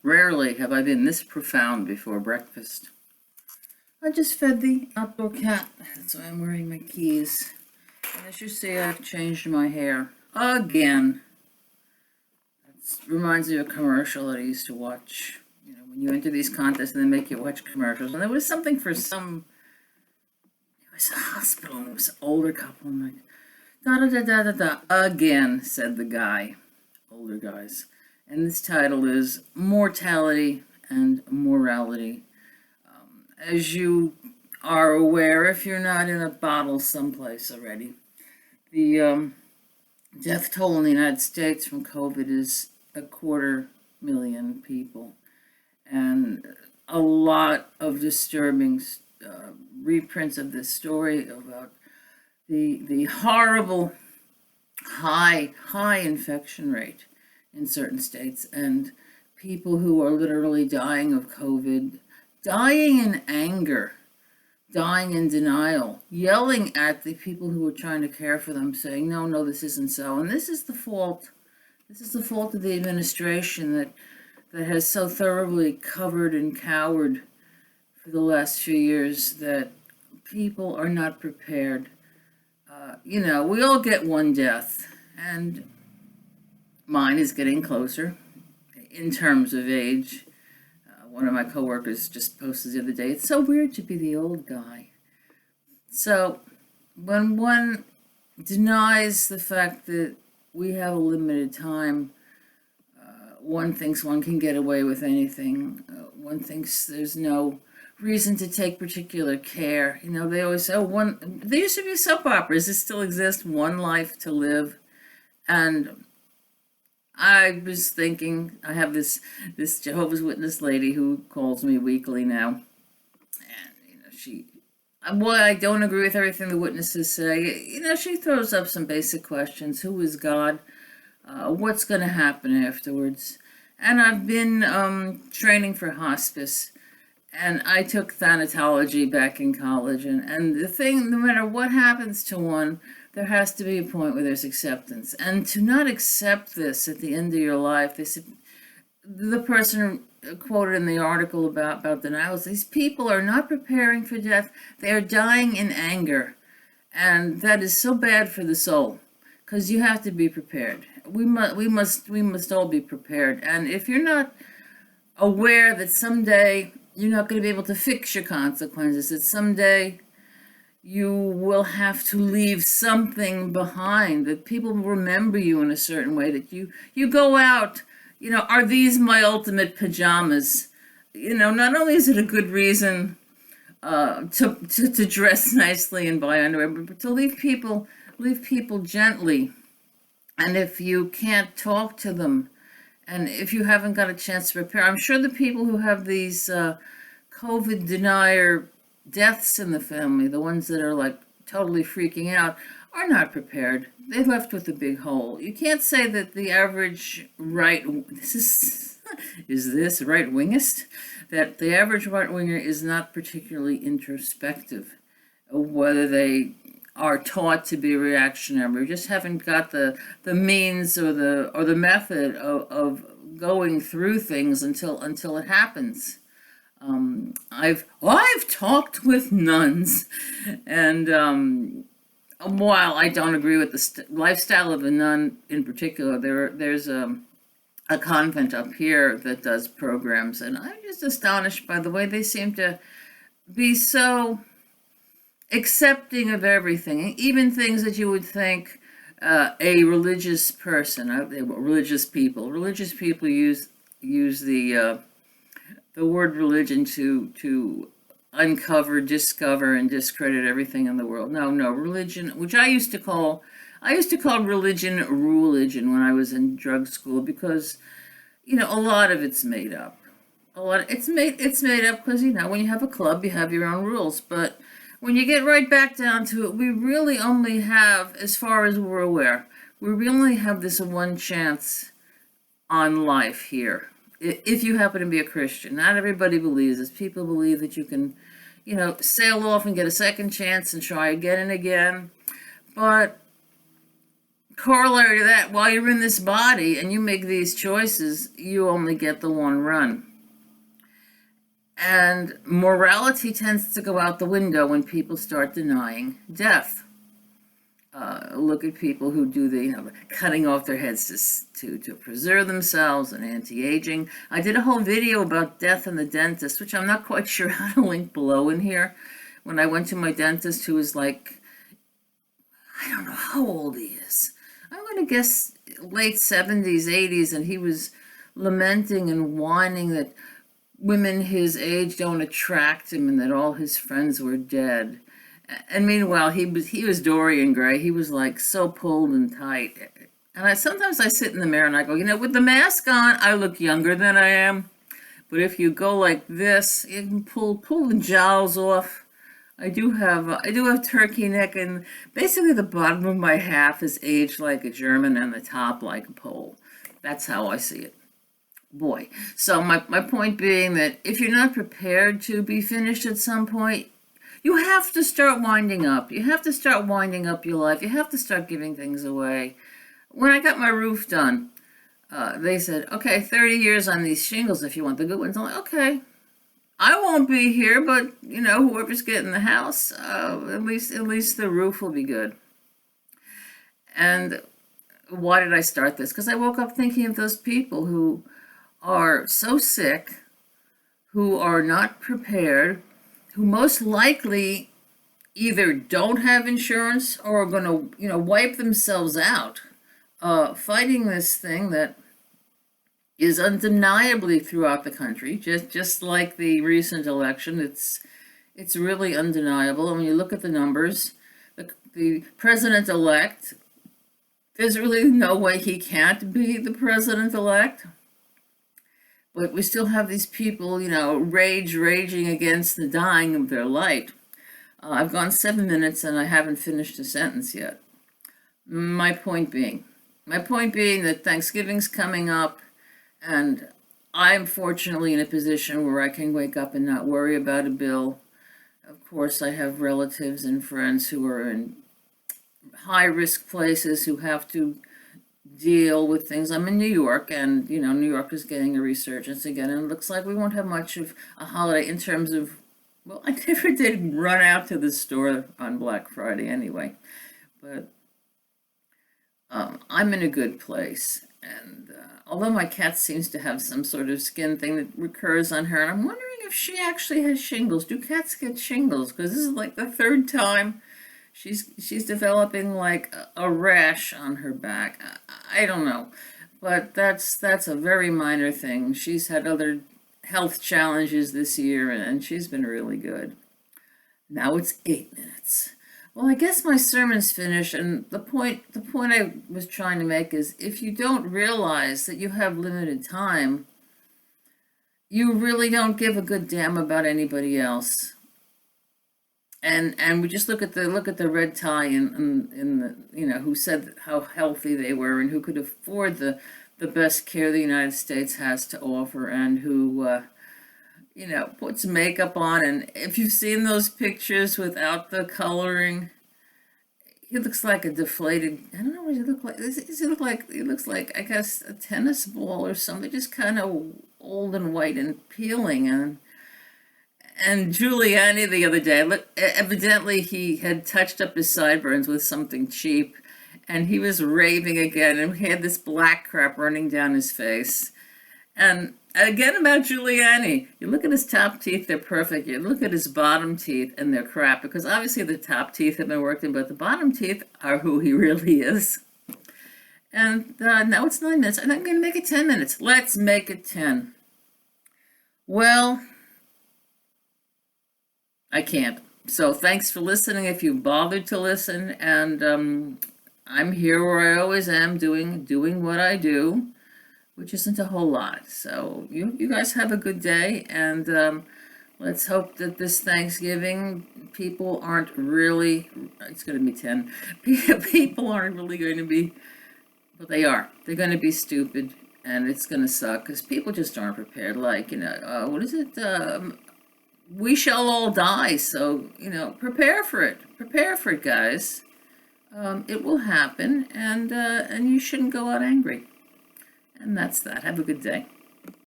Rarely have I been this profound before breakfast. I just fed the outdoor cat. That's why I'm wearing my keys. And as you see, I've changed my hair again. It reminds me of a commercial that I used to watch. You know, when you enter these contests and they make you watch commercials. And there was something for it was a hospital, and it was an older couple. I'm like, da da da da da da. Again, said the guy. Older guys. And this title is Mortality and Morality. As you are aware, if you're not in a bottle someplace already, the death toll in the United States from COVID is 250,000 people. And a lot of disturbing reprints of this story about the horrible high infection rate in certain states, and people who are literally dying of COVID, dying in anger, dying in denial, yelling at the people who are trying to care for them, saying, no, this isn't so. And this is the fault. This is the fault of the administration that has so thoroughly covered and cowered for the last few years that people are not prepared. We all get one death, and mine is getting closer in terms of age. One of my coworkers just posted the other day, it's so weird to be the old guy. So when one denies the fact that we have a limited time, one thinks one can get away with anything. One thinks there's no reason to take particular care. They always say, there used to be soap operas, it still exists, one life to live. And I was thinking, I have this Jehovah's Witness lady who calls me weekly now. And, while I don't agree with everything the witnesses say, she throws up some basic questions. Who is God? What's going to happen afterwards? And I've been training for hospice. And I took thanatology back in college. And the thing, no matter what happens to one, there has to be a point where there's acceptance. And to not accept this at the end of your life, they said, the person quoted in the article about denials, these people are not preparing for death. They are dying in anger. And that is so bad for the soul, because you have to be prepared. We must all be prepared. And if you're not aware that someday you're not going to be able to fix your consequences, that someday you will have to leave something behind, that people will remember you in a certain way, that you go out, are these my ultimate pajamas? Not only is it a good reason to dress nicely and buy underwear, but to leave people gently. And if you can't talk to them, and if you haven't got a chance to prepare, I'm sure the people who have these COVID denier deaths in the family, the ones that are like totally freaking out, are not prepared. They're left with a big hole. You can't say that the average is this right-wingist? That the average right-winger is not particularly introspective, whether they are taught to be reactionary, or just haven't got the means or the method of going through things until it happens. I've talked with nuns, and while I don't agree with the lifestyle of a nun in particular, there's a convent up here that does programs, and I'm just astonished by the way they seem to be so accepting of everything, even things that you would think a religious person, religious people use the word religion to uncover, discover, and discredit everything in the world. No, religion, which I used to call religion when I was in drug school, because a lot of it's made up. It's made up because when you have a club, you have your own rules, but when you get right back down to it, we really only have, as far as we're aware, we really have this one chance on life here. If you happen to be a Christian, not everybody believes this. People believe that you can, sail off and get a second chance and try again and again. But corollary to that, while you're in this body and you make these choices, you only get the one run. And morality tends to go out the window when people start denying death. Look at people who do the cutting off their heads to preserve themselves and anti-aging. I did a whole video about death and the dentist, which I'm not quite sure how to link below in here. When I went to my dentist, who was like, I don't know how old he is. I'm going to guess late 70s, 80s, and he was lamenting and whining that women his age don't attract him and that all his friends were dead. And meanwhile, he was Dorian Gray. He was like so pulled and tight. And sometimes I sit in the mirror and I go, with the mask on, I look younger than I am. But if you go like this, you can pull the jowls off. I do have turkey neck, and basically the bottom of my half is aged like a German and the top like a Pole. That's how I see it. Boy. So my point being that if you're not prepared to be finished at some point, you have to start winding up. You have to start winding up your life. You have to start giving things away. When I got my roof done, they said, okay, 30 years on these shingles if you want the good ones. I'm like, okay, I won't be here, but, whoever's getting the house, at least the roof will be good. And why did I start this? Because I woke up thinking of those people who are so sick, who are not prepared, who most likely either don't have insurance or are going to, wipe themselves out, fighting this thing that is undeniably throughout the country, just like the recent election. It's really undeniable. When you look at the numbers, the president-elect, there's really no way he can't be the president-elect. But we still have these people, raging against the dying of their light. I've gone 7 minutes and I haven't finished a sentence yet. My point being that Thanksgiving's coming up, and I'm fortunately in a position where I can wake up and not worry about a bill. Of course, I have relatives and friends who are in high-risk places who have to deal with things. I'm in New York, and New York is getting a resurgence again, and it looks like we won't have much of a holiday in terms of, well, I never did run out to the store on Black Friday anyway, but I'm in a good place. And although my cat seems to have some sort of skin thing that recurs on her, and I'm wondering if she actually has shingles. Do cats get shingles? Because this is like the third time she's developing like a rash on her back. I don't know, but that's a very minor thing. She's had other health challenges this year, and she's been really good. Now it's 8 minutes. Well, I guess my sermon's finished, and the point I was trying to make is if you don't realize that you have limited time, you really don't give a good damn about anybody else. And we just look at the red tie in the who said how healthy they were and who could afford the best care the United States has to offer, and who puts makeup on. And if you've seen those pictures without the coloring, he looks like a deflated, I don't know what he look like. He looks like, I guess, a tennis ball or something, just kind of old and white and peeling. And Giuliani the other day, evidently he had touched up his sideburns with something cheap, and he was raving again, and he had this black crap running down his face. And again about Giuliani, you look at his top teeth, they're perfect. You look at his bottom teeth, and they're crap, because obviously the top teeth have been worked in, but the bottom teeth are who he really is. And now it's 9 minutes. I'm not going to make it 10 minutes. Let's make it 10. Well, I can't. So thanks for listening if you bothered to listen, and I'm here where I always am, doing what I do, which isn't a whole lot. So you guys have a good day, and let's hope that this Thanksgiving people aren't really, it's going to be 10, people aren't really going to be, but they are. They're going to be stupid, and it's going to suck, because people just aren't prepared. Like, what is it? We shall all die, so, prepare for it. Prepare for it, guys. It will happen, and you shouldn't go out angry. And that's that. Have a good day.